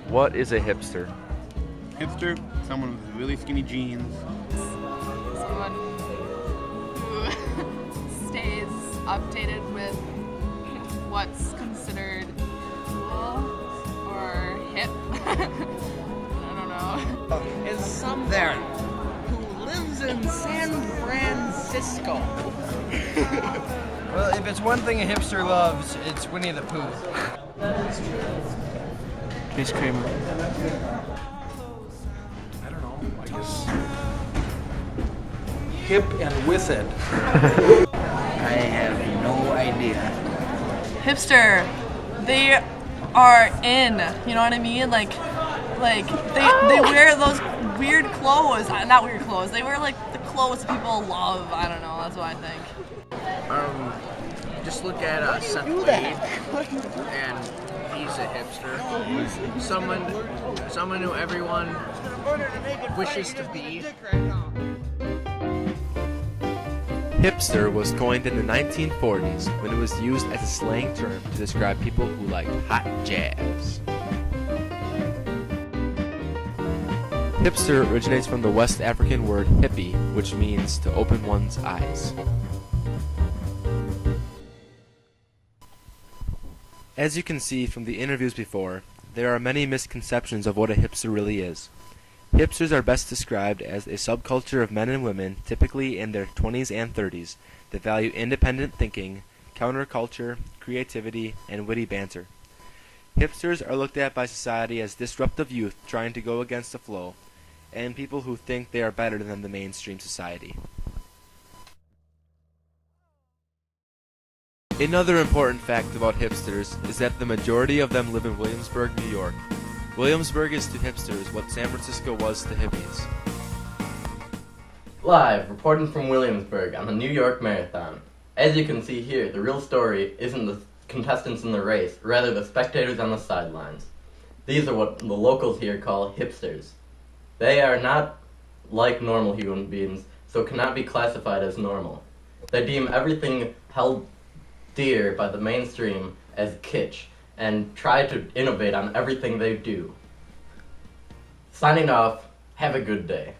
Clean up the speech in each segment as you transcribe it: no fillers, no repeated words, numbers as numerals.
What is a hipster? Hipster, someone with really skinny jeans. Someone who stays updated with what's considered cool or hip. I don't know. Is someone who lives in San Francisco. Well, if it's one thing a hipster loves, it's Winnie the Pooh. Chase Kramer. I don't know, I guess hip and with it. I have no idea. Hipster, they are in. You know what I mean? Like they wear those weird clothes. Not weird clothes. They wear like the clothes people love. I don't know. That's what I think. Just look at Seth Wade, and he's a hipster. Someone who everyone wishes to be. Hipster was coined in the 1940s when it was used as a slang term to describe people who liked hot jazz. Hipster originates from the West African word hippie, which means to open one's eyes. As you can see from the interviews before, there are many misconceptions of what a hipster really is. Hipsters are best described as a subculture of men and women, typically in their 20s and 30s, that value independent thinking, counterculture, creativity, and witty banter. Hipsters are looked at by society as disruptive youth trying to go against the flow, and people who think they are better than the mainstream society. Another important fact about hipsters is that the majority of them live in Williamsburg, New York. Williamsburg is to hipsters what San Francisco was to hippies. Live, reporting from Williamsburg on the New York Marathon. As you can see here, the real story isn't the contestants in the race, rather the spectators on the sidelines. These are what the locals here call hipsters. They are not like normal human beings, so cannot be classified as normal. They deem everything held dear by the mainstream as kitsch, and try to innovate on everything they do. Signing off, have a good day.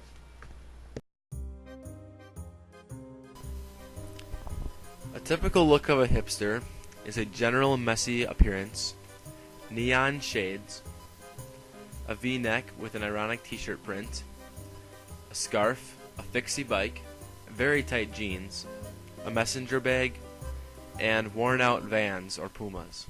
A typical look of a hipster is a general messy appearance, neon shades, a V-neck with an ironic t-shirt print, a scarf, a fixie bike, very tight jeans, a messenger bag, and worn-out Vans or Pumas.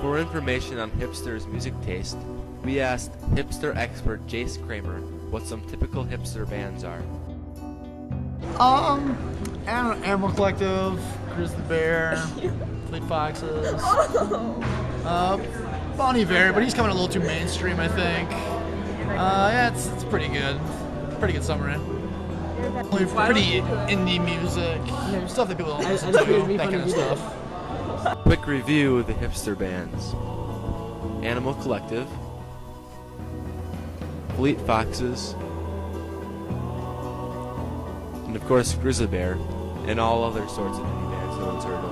For information on hipsters' music taste, we asked hipster expert Jace Kramer what some typical hipster bands are. Animal Collective, Grizzly Bear, Fleet Foxes, Bon Iver, but he's coming a little too mainstream, I think. Yeah, it's pretty good. Pretty good summary. Pretty indie music, stuff that people don't listen to, that kind of stuff. Quick review of the hipster bands: Animal Collective, Fleet Foxes, and of course Grizzly Bear, and all other sorts of indie bands no one's heard of.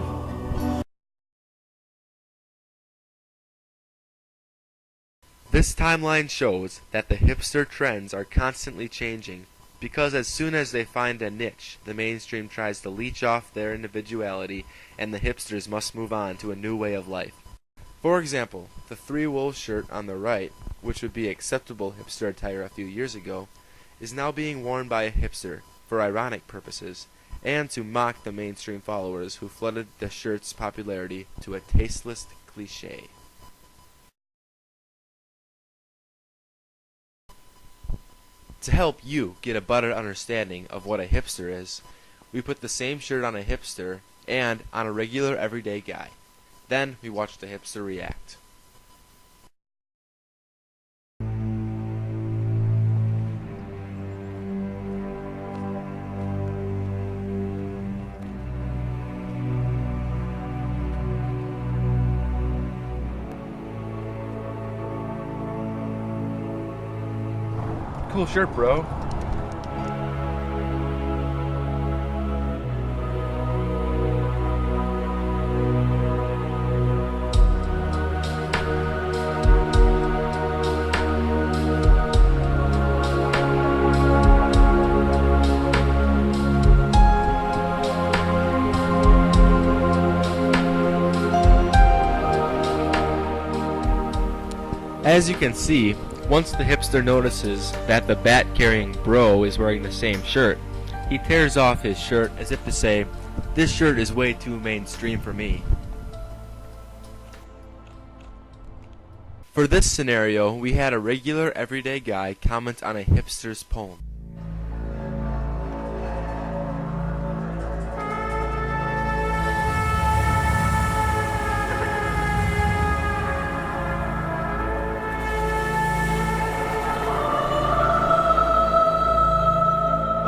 This timeline shows that the hipster trends are constantly changing, because as soon as they find a niche, the mainstream tries to leech off their individuality, and the hipsters must move on to a new way of life. For example, the Three Wolves shirt on the right, which would be acceptable hipster attire a few years ago, is now being worn by a hipster for ironic purposes, and to mock the mainstream followers who flooded the shirt's popularity to a tasteless cliché. To help you get a better understanding of what a hipster is, we put the same shirt on a hipster and on a regular everyday guy. Then we watch the hipster react. Cool shirt, bro. As you can see, once the hipster notices that the bat-carrying bro is wearing the same shirt, he tears off his shirt as if to say, "This shirt is way too mainstream for me." For this scenario, we had a regular everyday guy comment on a hipster's poem.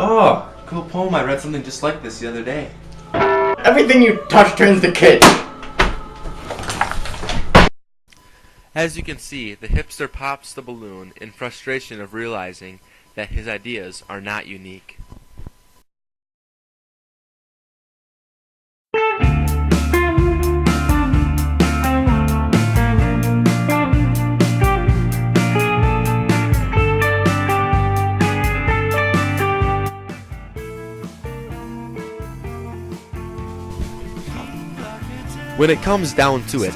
Oh, cool poem. I read something just like this the other day. Everything you touch turns to kitsch. As you can see, the hipster pops the balloon in frustration of realizing that his ideas are not unique. When it comes down to it,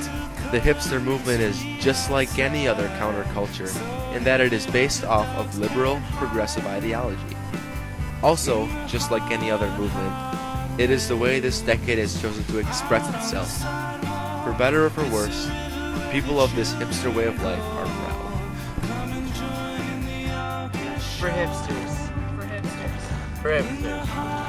the hipster movement is just like any other counterculture in that it is based off of liberal, progressive ideology. Also, just like any other movement, it is the way this decade has chosen to express itself. For better or for worse, people of this hipster way of life are proud. For hipsters. For hipsters. For hipsters.